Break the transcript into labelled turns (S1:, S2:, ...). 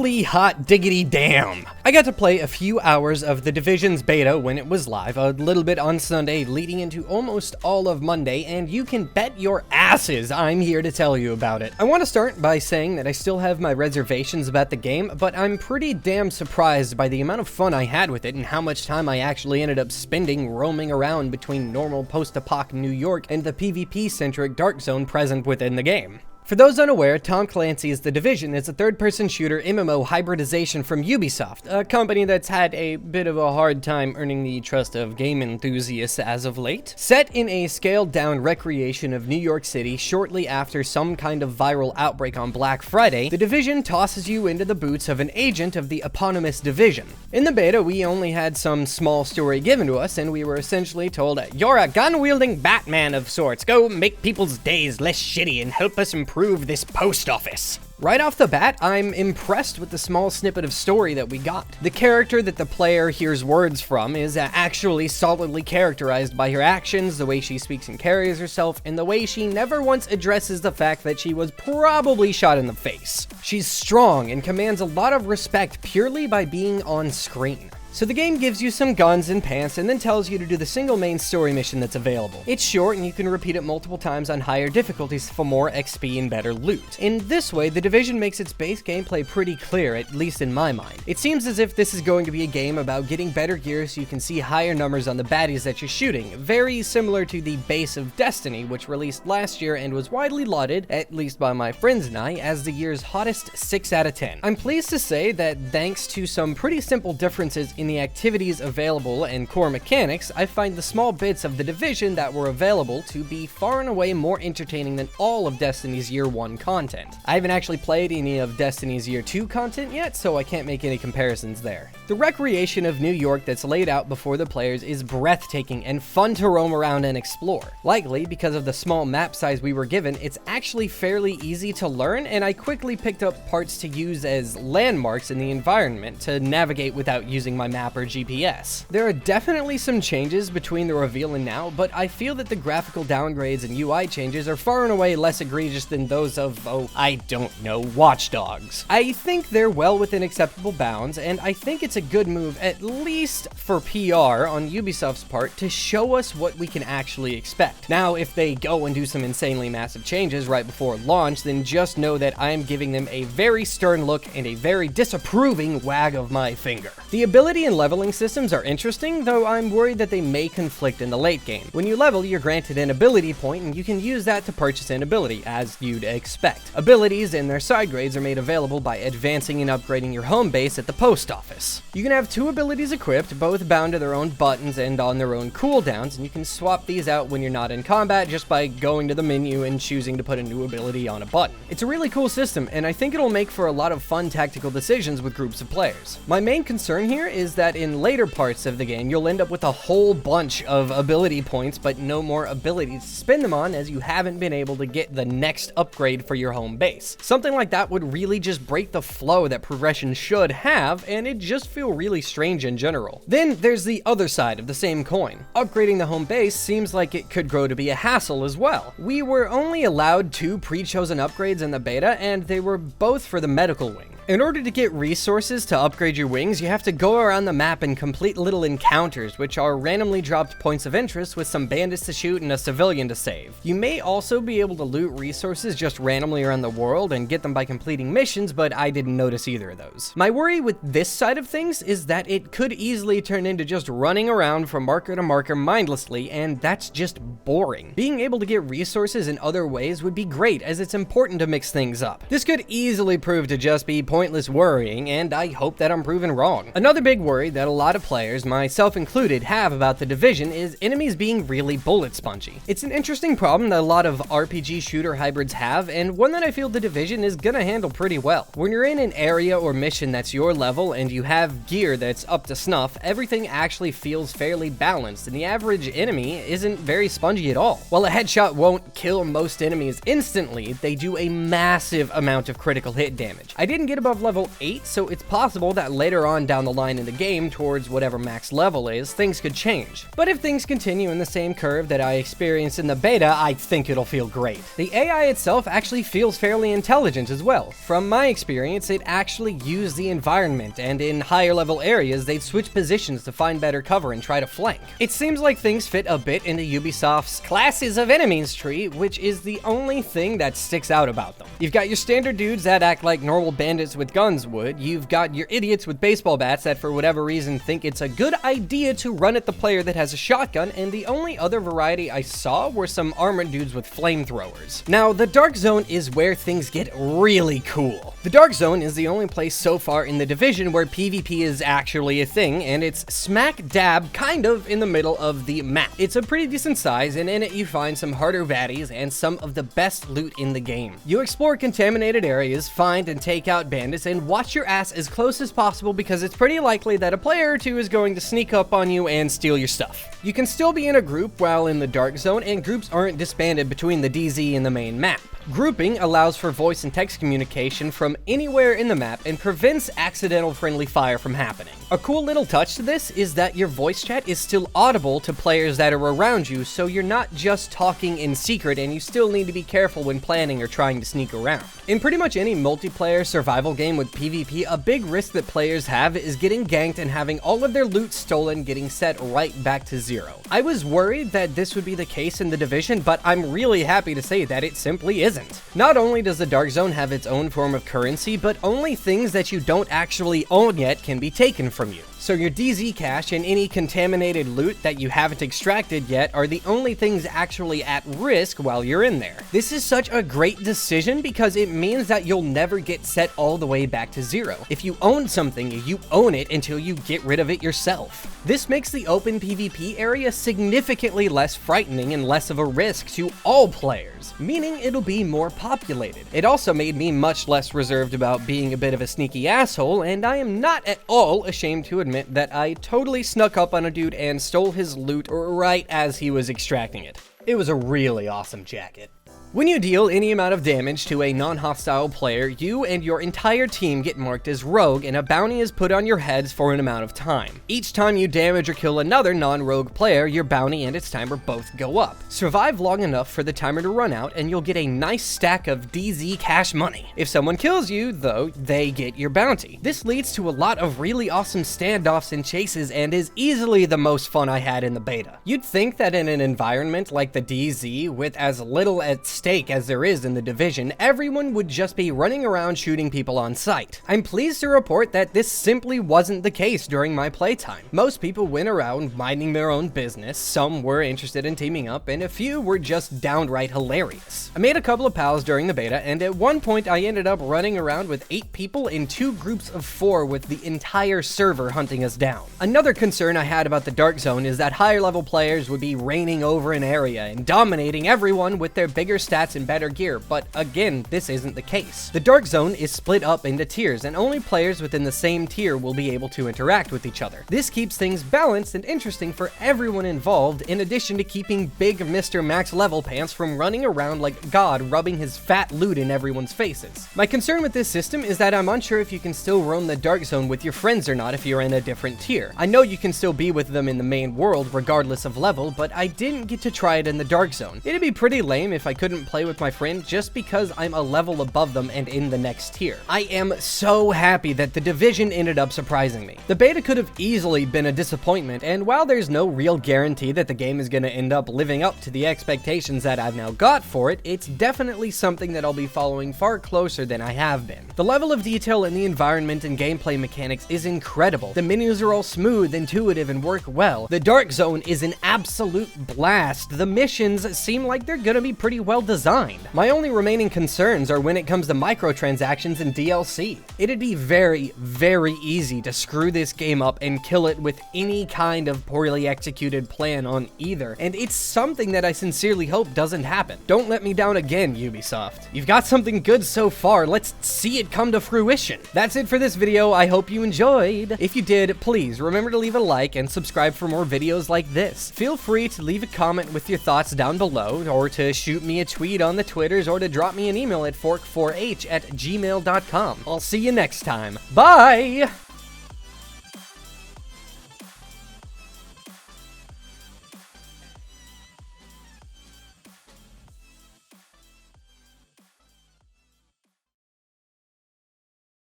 S1: Holy hot diggity damn! I got to play a few hours of The Division's beta when it was live, a little bit on Sunday leading into almost all of Monday, and you can bet your asses I'm here to tell you about it. I want to start by saying that I still have my reservations about the game, but I'm pretty damn surprised by the amount of fun I had with it and how much time I actually ended up spending roaming around between normal post-apoc New York and the PvP-centric dark zone present within the game. For those unaware, Tom Clancy's The Division is a third-person shooter MMO hybridization from Ubisoft, a company that's had a bit of a hard time earning the trust of game enthusiasts as of late. Set in a scaled-down recreation of New York City shortly after some kind of viral outbreak on Black Friday, The Division tosses you into the boots of an agent of the eponymous Division. In the beta, we only had some small story given to us, and we were essentially told, "You're a gun-wielding Batman of sorts. Go make people's days less shitty and help us improve this post office." Right off the bat, I'm impressed with the small snippet of story that we got. The character that the player hears words from is actually solidly characterized by her actions, the way she speaks and carries herself, and the way she never once addresses the fact that she was probably shot in the face. She's strong and commands a lot of respect purely by being on screen. So the game gives you some guns and pants and then tells you to do the single main story mission that's available. It's short and you can repeat it multiple times on higher difficulties for more XP and better loot. In this way, The Division makes its base gameplay pretty clear, at least in my mind. It seems as if this is going to be a game about getting better gear so you can see higher numbers on the baddies that you're shooting, very similar to the base of Destiny, which released last year and was widely lauded, at least by my friends and I, as the year's hottest 6 out of 10. I'm pleased to say that thanks to some pretty simple differences in the activities available and core mechanics, I find the small bits of The Division that were available to be far and away more entertaining than all of Destiny's Year 1 content. I haven't actually played any of Destiny's Year 2 content yet, so I can't make any comparisons there. The recreation of New York that's laid out before the players is breathtaking and fun to roam around and explore. Likely, because of the small map size we were given, it's actually fairly easy to learn, and I quickly picked up parts to use as landmarks in the environment to navigate without using my map or GPS. There are definitely some changes between the reveal and now, but I feel that the graphical downgrades and UI changes are far and away less egregious than those of, I don't know, Watch Dogs. I think they're well within acceptable bounds, and I think it's a good move, at least for PR on Ubisoft's part, to show us what we can actually expect. Now, if they go and do some insanely massive changes right before launch, then just know that I am giving them a very stern look and a very disapproving wag of my finger. The ability and leveling systems are interesting, though I'm worried that they may conflict in the late game. When you level, you're granted an ability point, and you can use that to purchase an ability, as you'd expect. Abilities and their side grades are made available by advancing and upgrading your home base at the post office. You can have 2 abilities equipped, both bound to their own buttons and on their own cooldowns, and you can swap these out when you're not in combat just by going to the menu and choosing to put a new ability on a button. It's a really cool system, and I think it'll make for a lot of fun tactical decisions with groups of players. My main concern here is that in later parts of the game, you'll end up with a whole bunch of ability points, but no more abilities to spend them on, as you haven't been able to get the next upgrade for your home base. Something like that would really just break the flow that progression should have, and it'd just feel really strange in general. Then there's the other side of the same coin. Upgrading the home base seems like it could grow to be a hassle as well. We were only allowed 2 pre-chosen upgrades in the beta, and they were both for the medical wing. In order to get resources to upgrade your wings, you have to go around the map and complete little encounters, which are randomly dropped points of interest with some bandits to shoot and a civilian to save. You may also be able to loot resources just randomly around the world and get them by completing missions, but I didn't notice either of those. My worry with this side of things is that it could easily turn into just running around from marker to marker mindlessly, and that's just boring. Being able to get resources in other ways would be great, as it's important to mix things up. This could easily prove to just be pointless worrying, and I hope that I'm proven wrong. Another big worry that a lot of players, myself included, have about The Division is enemies being really bullet spongy. It's an interesting problem that a lot of RPG shooter hybrids have, and one that I feel The Division is gonna handle pretty well. When you're in an area or mission that's your level and you have gear that's up to snuff, everything actually feels fairly balanced, and the average enemy isn't very spongy at all. While a headshot won't kill most enemies instantly, they do a massive amount of critical hit damage. I didn't get get above level 8, so it's possible that later on down the line in the game, towards whatever max level is, things could change. But if things continue in the same curve that I experienced in the beta, I think it'll feel great. The AI itself actually feels fairly intelligent as well. From my experience, it actually used the environment, and in higher level areas, they'd switch positions to find better cover and try to flank. It seems like things fit a bit into Ubisoft's classes of enemies tree, which is the only thing that sticks out about them. You've got your standard dudes that act like normal bandits with guns would, you've got your idiots with baseball bats that for whatever reason think it's a good idea to run at the player that has a shotgun, and the only other variety I saw were some armored dudes with flamethrowers. Now, the Dark Zone is where things get really cool. The Dark Zone is the only place so far in the Division where PvP is actually a thing, and it's smack dab kind of in the middle of the map. It's a pretty decent size, and in it you find some harder baddies and some of the best loot in the game. You explore contaminated areas, find and take out bandits, and watch your ass as close as possible because it's pretty likely that a player or two is going to sneak up on you and steal your stuff. You can still be in a group while in the Dark Zone, and groups aren't disbanded between the DZ and the main map. Grouping allows for voice and text communication from anywhere in the map and prevents accidental friendly fire from happening. A cool little touch to this is that your voice chat is still audible to players that are around you, so you're not just talking in secret, and you still need to be careful when planning or trying to sneak around. In pretty much any multiplayer survival game with PvP, a big risk that players have is getting ganked and having all of their loot stolen, getting set right back to zero. I was worried that this would be the case in the Division, but I'm really happy to say that it simply isn't. Not only does the Dark Zone have its own form of currency, but only things that you don't actually own yet can be taken from you. So your DZ cache and any contaminated loot that you haven't extracted yet are the only things actually at risk while you're in there. This is such a great decision because it means that you'll never get set all the way back to zero. If you own something, you own it until you get rid of it yourself. This makes the open PvP area significantly less frightening and less of a risk to all players, meaning it'll be more populated. It also made me much less reserved about being a bit of a sneaky asshole, and I am not at all ashamed to admit that I totally snuck up on a dude and stole his loot right as he was extracting it. It was a really awesome jacket. When you deal any amount of damage to a non-hostile player, you and your entire team get marked as rogue, and a bounty is put on your heads for an amount of time. Each time you damage or kill another non-rogue player, your bounty and its timer both go up. Survive long enough for the timer to run out, and you'll get a nice stack of DZ cash money. If someone kills you, though, they get your bounty. This leads to a lot of really awesome standoffs and chases, and is easily the most fun I had in the beta. You'd think that in an environment like the DZ, with as little at stake as there is in the Division, everyone would just be running around shooting people on sight. I'm pleased to report that this simply wasn't the case during my playtime. Most people went around minding their own business, some were interested in teaming up, and a few were just downright hilarious. I made a couple of pals during the beta, and at one point I ended up running around with 8 people in 2 groups of 4 with the entire server hunting us down. Another concern I had about the Dark Zone is that higher level players would be reigning over an area and dominating everyone with their bigger stats and better gear, but again, this isn't the case. The Dark Zone is split up into tiers, and only players within the same tier will be able to interact with each other. This keeps things balanced and interesting for everyone involved, in addition to keeping big Mr. Max Level Pants from running around like God, rubbing his fat loot in everyone's faces. My concern with this system is that I'm unsure if you can still roam the Dark Zone with your friends or not if you're in a different tier. I know you can still be with them in the main world regardless of level, but I didn't get to try it in the Dark Zone. It'd be pretty lame if I couldn't play with my friend just because I'm a level above them and in the next tier. I am so happy that the Division ended up surprising me. The beta could have easily been a disappointment, and while there's no real guarantee that the game is going to end up living up to the expectations that I've now got for it, it's definitely something that I'll be following far closer than I have been. The level of detail in the environment and gameplay mechanics is incredible. The menus are all smooth, intuitive, and work well. The Dark Zone is an absolute blast. The missions seem like they're gonna be pretty well designed. My only remaining concerns are when it comes to microtransactions and DLC. It'd be very, very easy to screw this game up and kill it with any kind of poorly executed plan on either, and it's something that I sincerely hope doesn't happen. Don't let me down again, Ubisoft. You've got something good so far, let's see it come to fruition. That's it for this video, I hope you enjoyed. If you did, please remember to leave a like and subscribe for more videos like this. Feel free to leave a comment with your thoughts down below, or to shoot me a tweet tweet on the Twitters or to drop me an email at fork4h@gmail.com. I'll see you next time. Bye!